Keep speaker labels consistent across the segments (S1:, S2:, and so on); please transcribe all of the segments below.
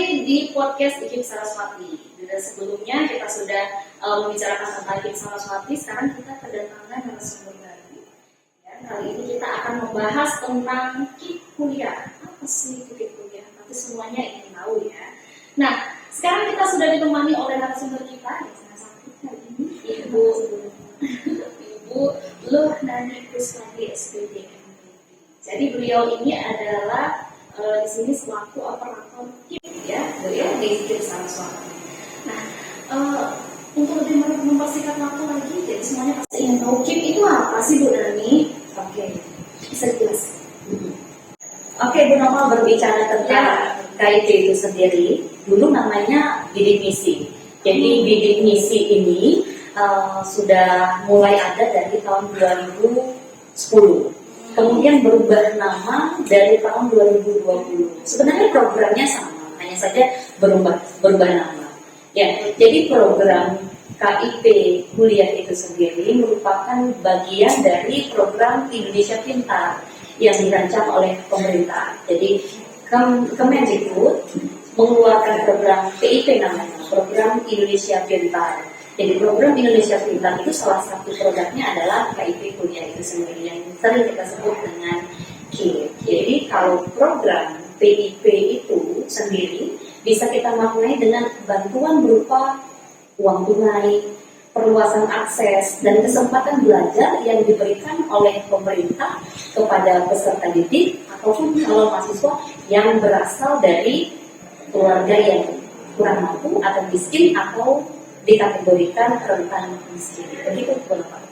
S1: lagi di podcast IKIP Saraswati. Sebelumnya kita sudah membicarakan tentang IKIP Saraswati. Sekarang kita kedatangan narasumber baru. Ya, kali ini kita akan membahas tentang KIP kuliah. Apa sih itu KIP kuliah? Tapi semuanya ingin tahu ya. Nah, sekarang kita sudah ditemani oleh narasumber kita yang sangat sakit kali ini, Ibu Lohnani Kuswati SPD. Jadi beliau ini adalah di sini selaku operator KIP ya, beliau di KIP Saraswati. Nah, untuk lebih mempersingkat waktu lagi, jadi semuanya pasti ingin tahu KIP itu apa sih Bu Nani? Oke, bisa dijelaskan.
S2: Oke, Bu Noma berbicara tentang KIP itu sendiri. Dulu namanya bidik misi. Jadi bidik misi ini sudah mulai ada dari tahun 2010. Kemudian berubah nama dari tahun 2020. Sebenarnya programnya sama, hanya saja berubah nama. Ya, jadi program KIP kuliah itu sendiri merupakan bagian dari program Indonesia Pintar yang dirancang oleh pemerintah. Jadi Kemendikbud mengeluarkan program PIP namanya, program Indonesia Pintar. Jadi program Indonesia Pintar itu salah satu produknya adalah KIP kuliah itu sendiri yang sering kita sebut dengan KIP. Jadi kalau program PIP itu sendiri bisa kita maknai dengan bantuan berupa uang tunai, perluasan akses, dan kesempatan belajar yang diberikan oleh pemerintah kepada peserta didik ataupun calon mahasiswa yang berasal dari keluarga yang kurang mampu atau miskin atau dikategorikan rentan miskin. Begitu Bapak.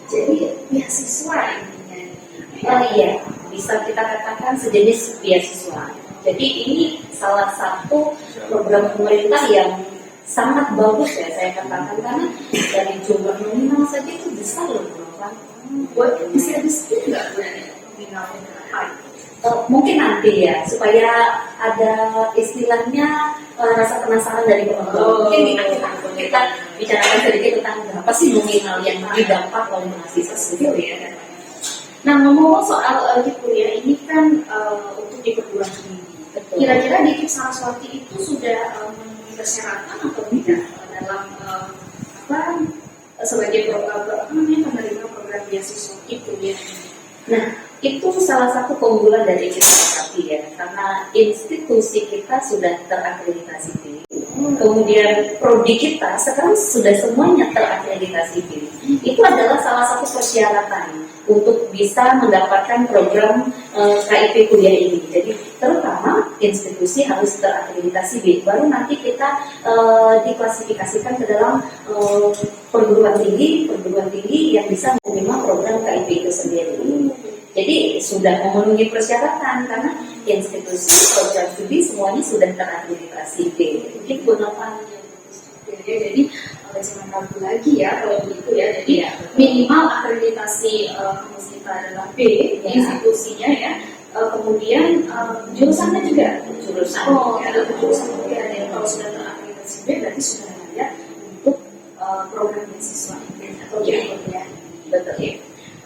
S1: Jadi beasiswa intinya.
S2: Iya, bisa kita katakan sejenis beasiswa. Jadi ini salah satu program pemerintah yang sangat bagus ya saya katakan, karena dari jumlah nominal saja itu besar loh Bapak.
S1: Buat bisa disebut nggak nominalnya berapa?
S2: Mungkin nanti ya, supaya ada istilahnya rasa penasaran dari penonton. Mungkin di akhir kita bicarakan sedikit tentang berapa sih nominal yang didapat oleh mahasiswa sendiri ya.
S1: Nah, ngomong soal KIP kuliah ini kan untuk di perguruan tinggi. Kira-kira di KIP Saraswati itu sudah memenuhi persyaratan atau tidak dalam sebagai penerima program beasiswa KIP kuliah ini?
S2: Nah, itu salah satu keunggulan dari KIP Saraswati ya, karena institusi kita sudah terakreditasi B. Kemudian prodi kita sekarang sudah semuanya terakreditasi B. Itu adalah salah satu persyaratan untuk bisa mendapatkan program KIP kuliah ini. Jadi terutama institusi harus terakreditasi B, baru nanti kita diklasifikasikan ke dalam perguruan tinggi yang bisa menerima program KIP itu sendiri. Jadi sudah memenuhi persyaratan karena institusi program studi semuanya sudah terakreditasi B.
S1: Mungkin Bapak jadi jangan ragu lagi ya kalau begitu ya. Jadi minimal akreditasi kampus kita adalah B institusinya ya. Kemudian jurusannya juga jurusan. Ada jurusan kuliah yang kalau sudah terakreditasi B berarti sudah layak untuk program beasiswa atau kuliah.
S2: Betul ya.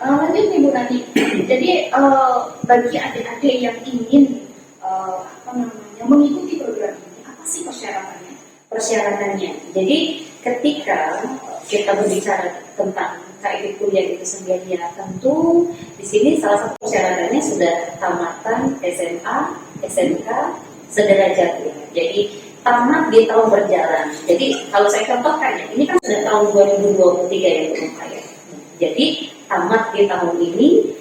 S1: Lanjut nih Bu Nani. Jadi bagi adik-adik yang ingin mengikuti program ini, apa sih persyaratannya?
S2: Jadi ketika kita berbicara tentang KIP kuliah itu sendiri ya, tentu di sini salah satu persyaratannya sudah tamatan SMA, SMK sederajat ya. Jadi tamat di tahun berjalan. Jadi kalau saya contohkan ya, ini kan sudah tahun 2023 ya Bapak ya. Jadi tamat di tahun ini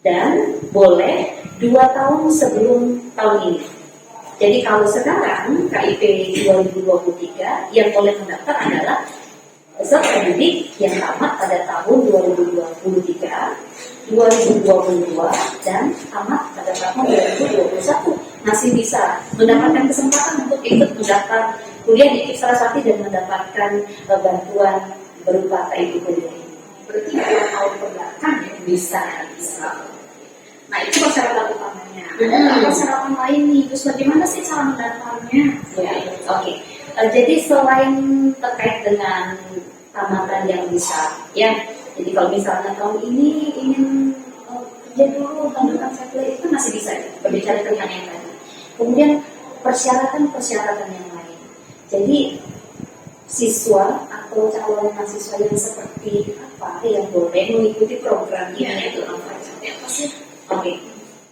S2: dan boleh 2 tahun sebelum tahun ini. Jadi kalau sekarang KIP 2023 yang boleh mendaftar adalah peserta didik yang tamat pada tahun 2023, 2022 dan tamat pada tahun 2021 masih bisa mendapatkan kesempatan untuk ikut mendaftar kuliah di KIP Saraswati dan mendapatkan bantuan berupa KIP kuliah.
S1: Berarti 2 tahun kebelakang ya bisa. Nah itu persyaratan utamanya. Ada persyaratan lain nih. Terus bagaimana sih cara mendaftarnya?
S2: Ya, oke. Jadi selain terkait dengan tamatan yang bisa, ya. Jadi kalau misalnya tahun ini ingin kerja dulu, lanjutkan settle itu masih bisa ya, berbicara tentang yang tadi. Kemudian persyaratan-persyaratan yang lain. Jadi siswa atau calon mahasiswa yang seperti apa yang boleh mengikuti program ini itu apa sih? Oke.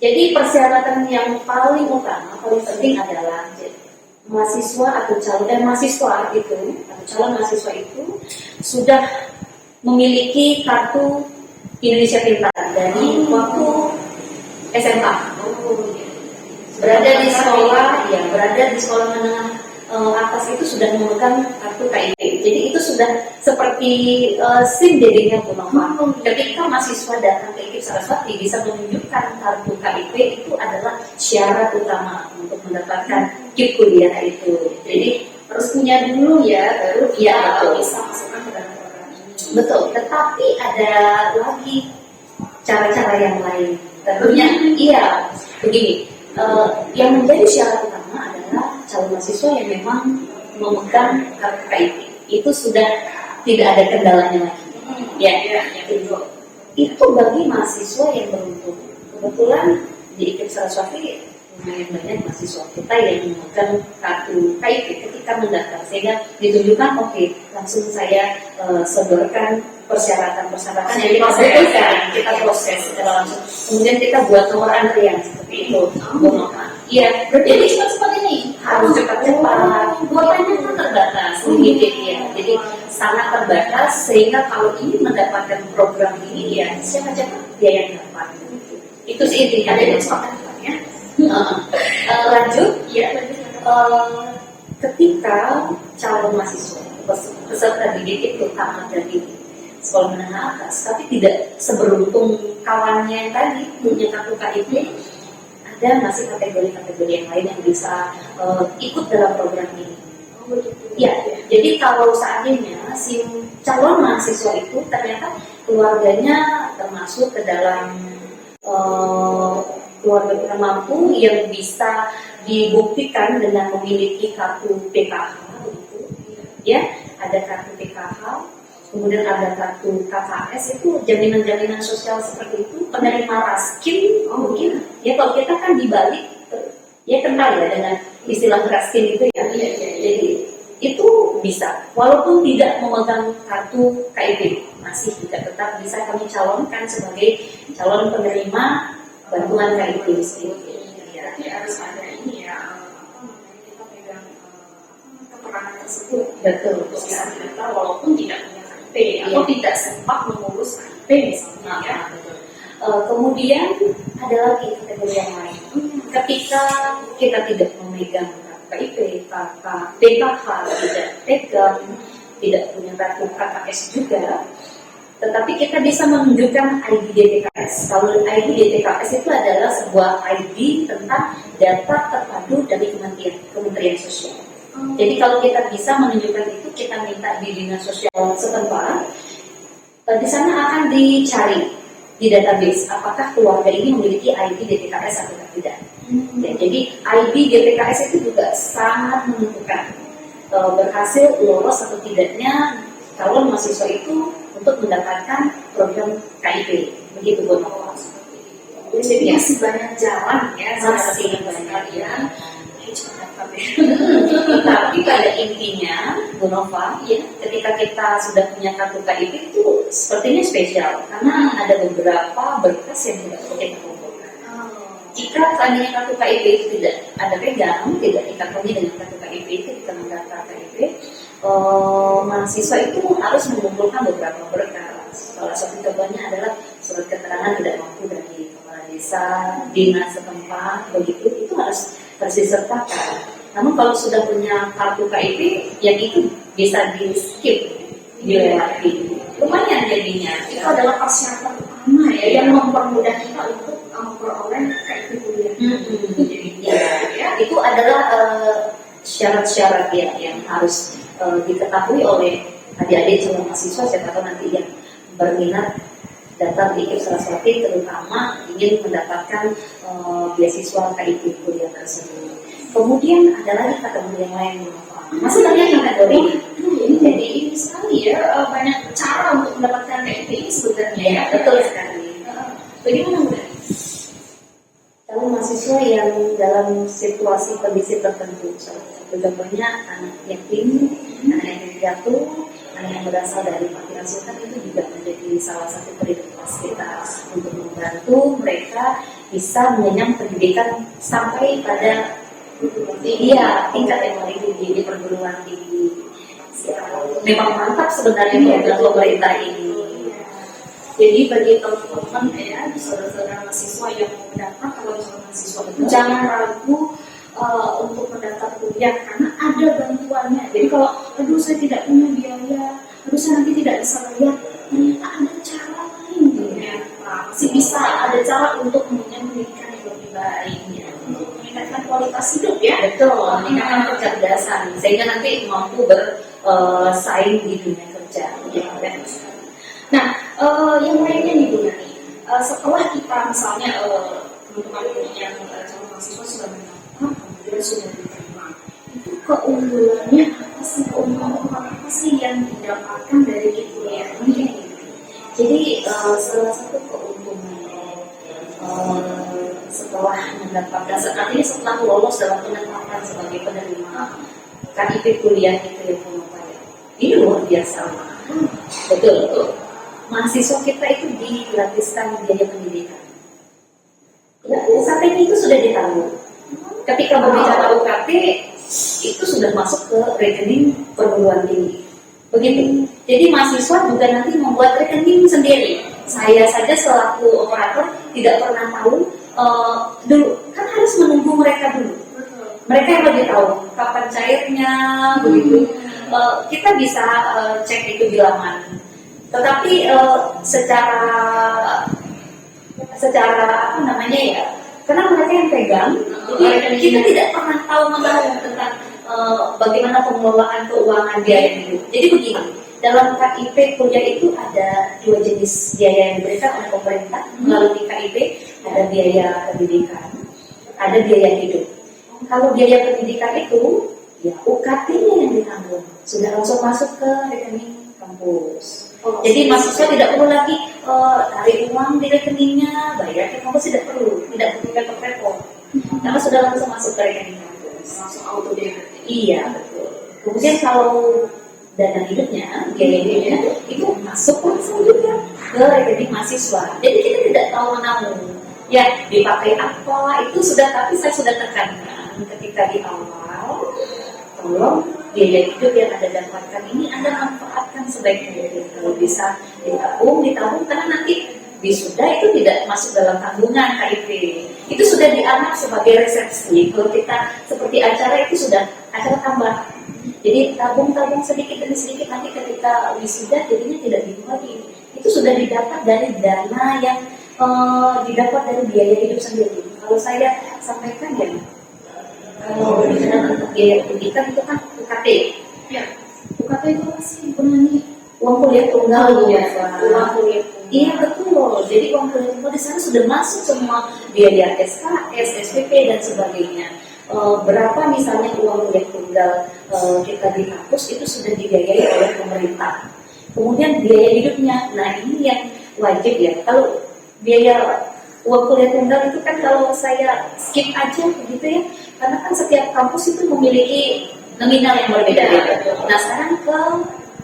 S2: Jadi persyaratan yang paling utama, paling penting adalah mahasiswa atau calon mahasiswa itu atau calon mahasiswa itu sudah memiliki kartu Indonesia Pintar dari waktu SMA. Berada di sekolah menengah atas itu sudah memegang kartu KIP. Jadi itu sudah seperti SIM jadinya Bu Nova. Ketika mahasiswa datang ke IKIP Saraswati bisa menunjukkan kartu KIP, itu adalah syarat utama untuk mendapatkan KIP kuliah itu. Jadi
S1: harus punya dulu ya, baru
S2: betul.
S1: bisa masukkan ke dalam program ini.
S2: Betul. Tetapi ada lagi cara-cara yang lain. Tentunya begini. Yang menjadi syarat utama adalah calon mahasiswa yang memang memegang kartu KIP. Itu sudah tidak ada kendalanya lagi. Itu bagi mahasiswa yang beruntung. Kebetulan di IKIP Saraswati lumayan banyak mahasiswa kita yang memegang kartu KIP ketika mendaftar, sehingga ditunjukkan langsung saya sodorkan persyaratan-persyaratan yang kita proses secara langsung. Kemudian kita buat nomor antrian seperti itu.
S1: Jadi cepat ini
S2: harus cepat-cepat. Kuotanya kan terbatas, sedikit ya. Jadi sangat terbatas sehingga kalau ini mendapatkan program ini siapa-siapa dia yang dapat. Itu sih intinya.
S1: Ada yang kesepakatan ya.
S2: Lanjut. Ketika calon mahasiswa peserta didik itu tamat dari sekolah menengah atas, tapi tidak seberuntung kawannya yang tadi punya kartu KIP, ada masih kategori-kategori yang lain yang bisa ikut dalam program ini. Jadi kalau seandainya si calon mahasiswa itu ternyata keluarganya termasuk ke dalam keluarga kurang mampu yang bisa dibuktikan dengan memiliki kartu PKH, ada kartu PKH, kemudian ada kartu KKS, itu jaminan-jaminan sosial seperti itu, penerima raskin mungkin kalau kita kan dibalik kenal dengan istilah raskin itu jadi itu bisa walaupun tidak memegang kartu KIP masih juga tetap bisa kami calonkan sebagai calon penerima bantuan KIP
S1: harus ada ini kita pegang keterangan tersebut untuk bisa daftar walaupun tidak punya KIP atau tidak sempat mengurus KIP misalnya
S2: kemudian ada lagi kategori yang lain. Ketika kita tidak memegang KIP, PKH tidak pegang, tidak punya kartu KKS juga, tetapi kita bisa menunjukkan ID DTKS. Kalau ID DTKS itu adalah sebuah ID tentang data terpadu dari Kementerian Sosial. Jadi kalau kita bisa menunjukkan itu, kita minta di dinas sosial setempat, di sana akan dicari di database apakah keluarga ini memiliki ID DTKS atau tidak. Jadi ID DTKS itu juga sangat menentukan berhasil lolos atau tidaknya calon mahasiswa itu untuk mendapatkan program KIP. Begitu Bu Nova.
S1: Jadi masih banyak jalan
S2: masih banyak. Tapi pada intinya Bu Nova, ketika kita sudah punya kartu KIP itu sepertinya spesial karena ada beberapa berkas yang tidak perlu kita kumpulkan. Jika seandainya kartu KIP itu tidak ada pegang, tidak dikakui dengan kartu KIP itu, kita mendaftar KIP, mahasiswa itu harus mengumpulkan beberapa berkas. Salah satu contohnya adalah surat keterangan tidak mampu dari kepala desa, dinas setempat, begitu itu harus disertakan. Namun kalau sudah punya kartu KIP, yang itu bisa di skip, dilewati. Lumayan jadinya.
S1: Itu adalah persyaratan utama yang mempermudah kita untuk memperoleh KIP kuliah.
S2: Itu adalah syarat-syarat yang harus diketahui oleh adik-adik calon mahasiswa, siapa tahu nanti yang berminat datang di IKIP Saraswati terutama ingin mendapatkan beasiswa KIP kuliah tersebut. Kemudian ada lagi kategori yang lain, masih banyak kategori.
S1: Jadi ini sekali banyak cara untuk mendapatkan KIP ini sebenarnya.
S2: Betul sekali.
S1: Bagaimana Bu?
S2: Kalau mahasiswa yang dalam situasi kondisi tertentu, contohnya anak yatim, anak yang jatuh, anak yang berasal dari panti asuhan, itu juga menjadi salah satu prioritas kita untuk membantu mereka bisa mengenyam pendidikan sampai pada tingkat yang paling tinggi di perguruan tinggi. Memang mantap sebenarnya program pemerintah ini.
S1: Jadi bagi teman-teman ya, saudara-saudara mahasiswa yang mau mendaftar, kalau mahasiswa itu jangan ragu untuk mendaftar kuliah karena ada bantuannya. Jadi kalau aduh saya tidak punya biaya, aduh saya nanti tidak bisa bayar, ternyata ada cara lain ya. Masih bisa ada cara untuk mengenyam pendidikan yang lebih baik ya, untuk meningkatkan kualitas hidup ya.
S2: Betul, meningkatkan kecerdasan sehingga nanti mampu bersaing di dunia kerja.
S1: Nah, yang lainnya nih Bu Nani, setelah kita misalnya teman-teman yang calon mahasiswa sudah mendaftar, kemudian sudah diterima, itu keunggulannya apa sih, keunggulan apa sih yang didapatkan dari kuliah ini?
S2: Jadi salah satu keuntungan setelah mendapatkan, artinya setelah lolos dalam penetapan sebagai penerima KIP kuliah itu ya Bu Nova, ini luar biasa. Betul. Mahasiswa kita itu digratiskan biaya pendidikan. Ya, UKT itu sudah ditanggung. Ketika berbicara UKT itu sudah masuk ke rekening perguruan tinggi. Begitu. Jadi mahasiswa juga nanti membuat rekening sendiri. Saya saja selaku operator tidak pernah tahu dulu, kan harus menunggu mereka dulu. Mereka yang lebih tahu kapan cairnya, begitu. Kita bisa cek itu di laman. Tetapi secara apa namanya ya, karena mereka yang pegang, jadi kita tidak pernah tahu tentang bagaimana pengelolaan keuangan biaya hidup. Jadi begini, dalam KIP kuliah itu ada 2 jenis biaya yang diberikan oleh pemerintah melalui KIP, ada biaya pendidikan, ada biaya hidup. Kalau biaya pendidikan itu, ya UKT-nya yang ditanggung, sudah langsung masuk ke rekening kampus. Jadi mahasiswa tidak perlu lagi tarik uang di rekeningnya, bayar ke kampus, tidak perlu repot-repot. Karena sudah langsung masuk ke rekening kampus.
S1: Langsung auto debit.
S2: Iya, betul. Kemudian kalau dana hidupnya, biaya hidupnya itu masuk langsung juga ke rekening mahasiswa. Jadi kita tidak tahu menanggung. Ya, dipakai apa itu sudah, tapi saya sudah tekankan ketika di awal, tolong biaya hidup yang Anda dapatkan ini Anda manfaatkan sebaik mungkin. Kalau bisa ditabung karena nanti wisuda itu tidak masuk dalam tanggungan KIP. Itu sudah dianggap sebagai resepsi. Kalau kita seperti acara itu sudah acara tambah. Jadi tabung sedikit demi sedikit, nanti ketika wisuda jadinya tidak bingung lagi. Itu sudah didapat dari dana yang didapat dari biaya hidup sendiri. Kalau saya sampaikan ya, kalau berbicara tentang biaya pendidikan itu kan UKT.
S1: Ya, UKT itu apa sih sebenarnya?
S2: Uang kuliah tunggal ya.
S1: Uang kuliah.
S2: Iya betul. Jadi uang kuliah tunggal di sana sudah masuk semua biaya SKS, SPP dan sebagainya. Berapa misalnya uang kuliah tunggal kita di kampus itu sudah dibiayai oleh pemerintah. Kemudian biaya hidupnya, nah ini yang wajib ya. Kalau biaya uang kuliah tunggal itu kan kalau saya skip aja begitu ya, karena kan setiap kampus itu memiliki nominal yang berbeda-beda. Nah sekarang ke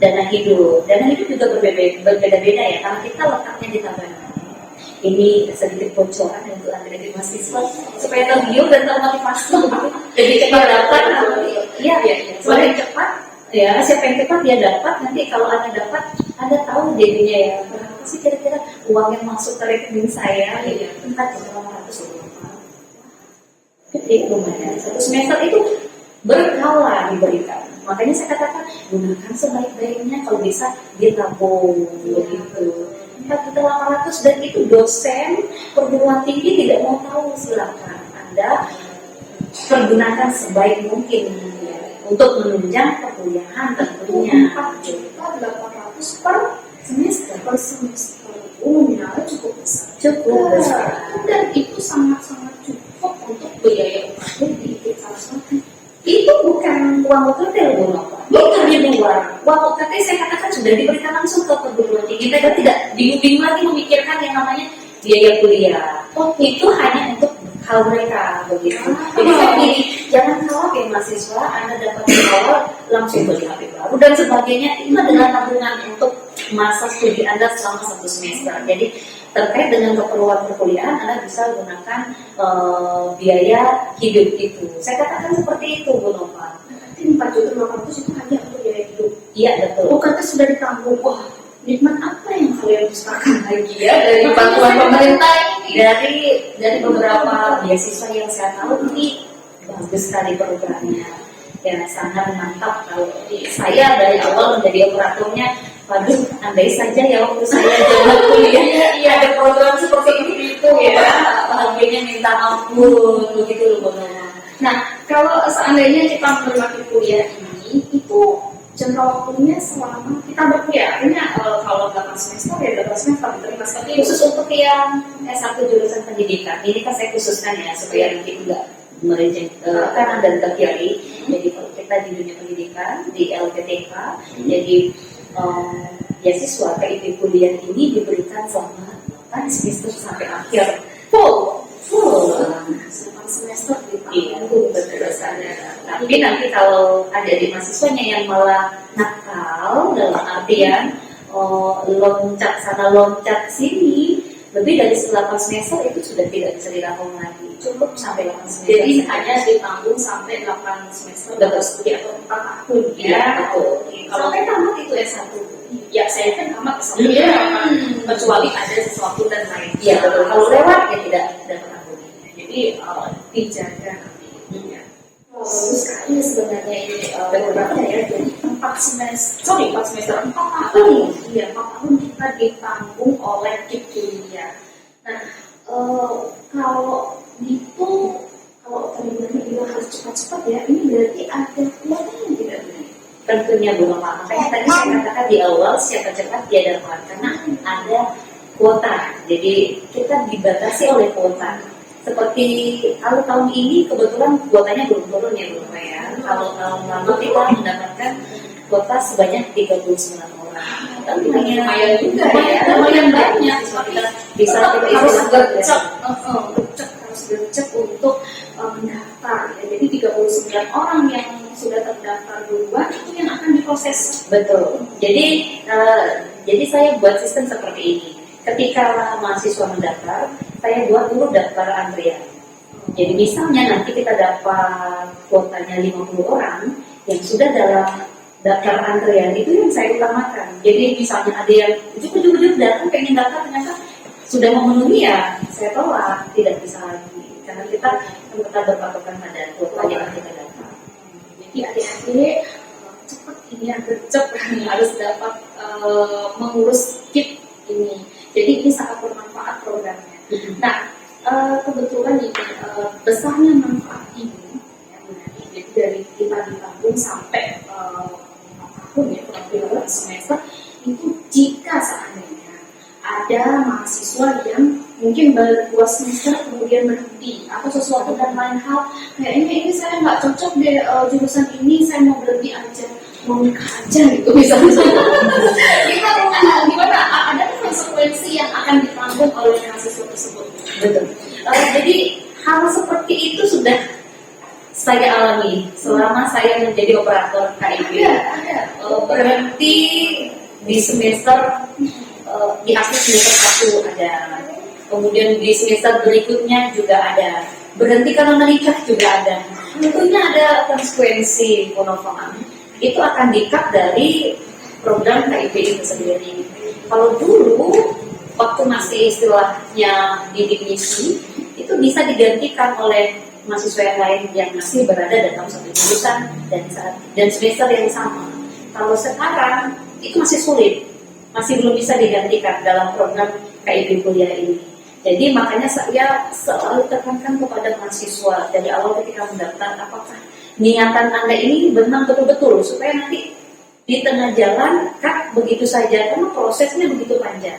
S2: dana hidup juga berbeda-beda ya, karena kita letaknya di tabungan. Ini sedikit bocoran untuk adik-adik mahasiswa supaya tergiur dan termotivasi jadi cepat dapat. Iya, semakin cepat ya, siapa yang cepat dia dapat. Nanti kalau Anda dapat, Anda tahu jadinya ya berapa sih kira-kira uang yang masuk ke rekening saya ya, 4.500 gede lumayan. Satu semester itu berkala diberikan. Makanya saya katakan gunakan sebaik-baiknya, kalau bisa ditabung begitu. 4.800 dan itu dosen perguruan tinggi tidak mau tahu, silakan Anda pergunakan sebaik mungkin ya, untuk menunjang perkuliahan tentunya.
S1: 4.800 per semester. Nominalnya cukup besar.
S2: Cukup besar.
S1: Dan itu sangat-sangat cukup untuk biaya UKT di salah satu.
S2: Itu bukan uang UKT loh, bukan di luar. Uang UKT saya katakan sudah diberikan langsung ke perguruan tinggi. Kita tidak bingung-bingung lagi memikirkan yang namanya biaya kuliah. Itu hanya untuk hal mereka begitu. Jadi saya pilih jangan khawatir mahasiswa, Anda dapat di awal langsung beli HP baru dan sebagainya. Itu adalah tabungan untuk masa studi Anda selama 1 semester. Jadi terkait dengan keperluan perkuliahan Anda bisa gunakan biaya hidup itu. Saya katakan seperti itu, Bu Nova.
S1: Berarti 4.800.000 itu hanya untuk biaya hidup.
S2: Iya betul.
S1: Bukankah sudah ditanggung? Wah, nikmat apa yang kalian dustakan lagi ya dari bantuan pemerintah ini?
S2: Dari beberapa beasiswa yang saya tahu ini bagus sekali programnya. Ya sangat mantap. Kalau saya dari awal menjadi operatornya, waduh, andai saja ya waktu saya jalan kuliah ada program seperti ini itu ya, bahagianya minta ampun begitu loh, Bu Nova.
S1: Nah, kalau seandainya kita menikmati kuliah ini, itu jangka waktunya selama kita berkuliah. Artinya kalau 8 semester ya 8 semester diterima. Tapi
S2: Khusus untuk yang S1 jurusan pendidikan, ini kan saya khususkan ya supaya nanti enggak melenceng kanan dan ke kiri. Jadi kalau kita di dunia pendidikan di LPTK, jadi beasiswa PIP kuliah ini diberikan selama 8 semester sampai akhir full.
S1: 8 semester
S2: Iya, betul sekali. Tapi nanti kalau ada di mahasiswanya yang malah nakal dalam artian loncat sana loncat sini, lebih dari 8 semester itu sudah tidak bisa dirangkum lagi. Cukup sampai 8 semester.
S1: Jadi hanya ditanggung sampai 8 semester dapat studi atau 4 tahun
S2: Iya, betul.
S1: Kalau sampai tamat itu S1. Ya, saya kan tamat S1 ya, kecuali ada sesuatu dan lain.
S2: Iya, betul. Kalau lewat ya tidak dapat ampun.
S1: Jadi dijaga nanti ya. Bagus sekali sebenarnya ini beberapa ya. Jadi 4 semester 4 tahun. Iya, 4 tahun kita ditanggung oleh kuliah. Nah, kalau gitu, kalau tadi bilang harus cepat-cepat ya, ini berarti ada kuotanya tidak benar?
S2: Tentunya Bu Nova. Makanya tadi saya katakan di awal siapa cepat dia dapat karena ada kuota. Jadi kita dibatasi oleh kuota. Seperti kalau tahun ini kebetulan kuotanya belum turun ya Bu Nova ya. Kalau tahun lalu kita mendapatkan kuota sebanyak 39 orang. Tapi
S1: Lumayan juga ya,
S2: lumayan banyak. Kita bisa
S1: harus gercep, harus gercep untuk mendaftar ya. Jadi 39 orang yang sudah terdaftar duluan itu yang akan diproses.
S2: Betul. Jadi saya buat sistem seperti ini. Ketika mahasiswa mendaftar, saya buat dulu daftar antrian. Jadi misalnya nanti kita dapat kuotanya 50 orang yang sudah dalam daftar antrian itu yang saya utamakan. Jadi misalnya ada yang ujuk-ujuk datang pengen daftar ternyata sudah memenuhi ya saya tolak, tidak bisa lagi karena kita berpatokan pada kuota yang kita dapat.
S1: Jadi adik-adik cepat ini yang gercep harus dapat mengurus KIP ini. Jadi ini sangat bermanfaat programnya. Nah, kebetulan ini besarnya manfaat ini ya, jadi dari kita ditanggung sampai 5 tahun ya, kurang lebih semester itu jika seandainya ada mahasiswa yang mungkin baru 2 semester kemudian berhenti atau sesuatu dan lain hal, kayaknya ini saya nggak cocok deh jurusan ini, saya mau berhenti aja, mau nikah aja gitu misalnya. Gimana? Ada konsekuensi yang akan ditanggung oleh mahasiswa tersebut?
S2: Betul. Jadi hal seperti itu sudah saya alami selama saya menjadi operator KIP.
S1: Ada.
S2: Berhenti di semester di akhir semester 1 ada. Kemudian di semester berikutnya juga ada. Berhenti karena menikah juga ada. Tentunya ada konsekuensi monofonam. Itu akan di-cut dari program KIP itu sendiri. Kalau dulu waktu masih istilahnya bidik misi itu bisa digantikan oleh mahasiswa yang lain yang masih berada dalam satu jurusan dan semester yang sama. Kalau sekarang itu masih sulit, masih belum bisa digantikan dalam program KIP kuliah ini. Jadi makanya saya selalu tekankan kepada mahasiswa dari awal ketika mendaftar, apakah niatan Anda ini benar betul-betul supaya nanti di tengah jalan cut begitu saja karena prosesnya begitu panjang.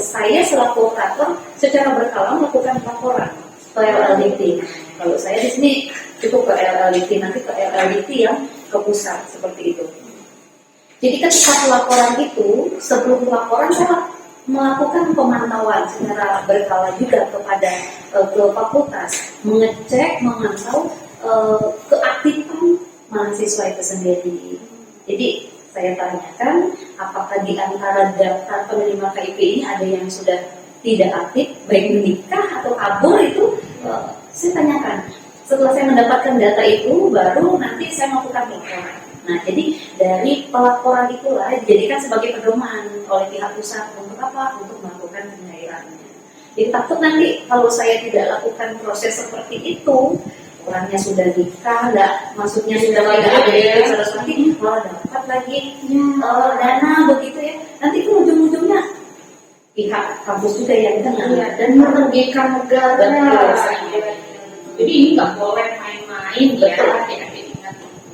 S2: Saya selaku operator secara berkala melakukan laporan ke LLDT. Kalau saya di sini cukup ke LLDT, nanti ke LLDT yang ke pusat seperti itu. Jadi ketika pelaporan itu, sebelum pelaporan saya melakukan pemantauan secara berkala juga kepada ke fakultas, mengecek, memantau keaktifan mahasiswa itu sendiri. Jadi saya tanyakan, apakah di antara daftar penerima KIP ini ada yang sudah tidak aktif, baik menikah atau kabur itu, saya tanyakan. Setelah saya mendapatkan data itu, baru nanti saya melakukan laporan. Nah, jadi dari pelaporan itulah dijadikan sebagai pedoman oleh pihak pusat untuk apa? Untuk melakukan pencairannya. Jadi takut nanti kalau saya tidak lakukan proses seperti itu, orangnya sudah nikah, maksudnya sudah tidak ada ya, seperti malah dapat lagi dana begitu ya. Nanti itu ujung-ujungnya pihak kampus juga yang kena
S1: dan merugikan negara. Jadi ini nggak boleh main-main ya.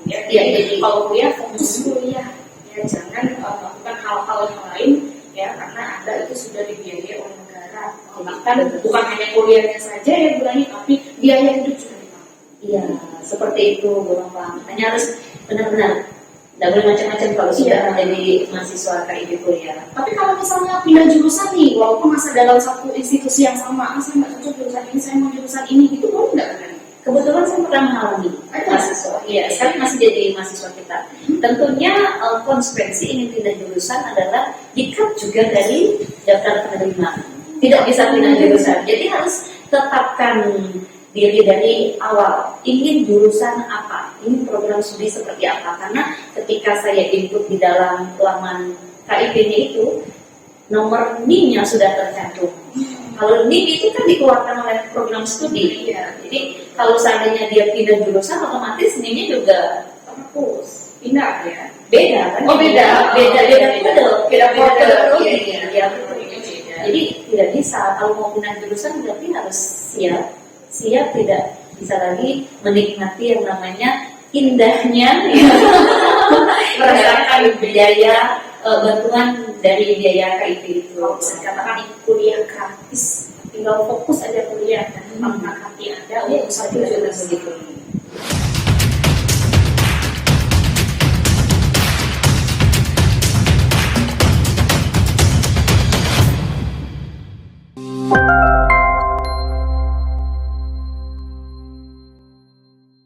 S1: Ya, jadi kalau kuliah fokus kuliah ya, jangan melakukan hal-hal yang lain ya, karena Anda itu sudah dibiayai oleh negara. Bahkan bukan hanya kuliahnya saja ya bilangnya, tapi biaya hidup juga dipakai.
S2: Iya, seperti itu Bu Nova. Hanya harus benar-benar tidak boleh macam-macam kalau sudah menjadi mahasiswa KIP kuliah.
S1: Tapi kalau misalnya pindah jurusan nih, walaupun masih dalam satu institusi yang sama, saya nggak cocok jurusan ini, saya mau jurusan ini, itu boleh nggak kan?
S2: Kebetulan saya pernah mengalami mahasiswa, iya, sekarang masih jadi mahasiswa kita. Tentunya konsekuensi ingin pindah jurusan adalah di-cut juga dari daftar penerima. Tidak bisa pindah jurusan, jadi harus tetapkan diri dari awal. Ingin jurusan apa? Ingin program studi seperti apa? Karena ketika saya input di dalam laman KIP-nya itu, nomor NIM-nya sudah tercantum. Kalau NIM itu kan dikeluarkan oleh program studi, jadi kalau seandainya dia pindah jurusan, otomatis NIM-nya juga terhapus.
S1: Pindah ya?
S2: Beda kan?
S1: Oh beda
S2: kode prodi. Jadi tidak bisa, kalau mau pindah jurusan berarti harus siap tidak bisa lagi menikmati yang namanya indahnya merasakan biaya bantuan dari biaya KIP itu.
S1: Kalau bisa dikatakan kuliah gratis, tinggal fokus aja kuliah dan mengangkat hati Anda untuk satu jurusan begitu.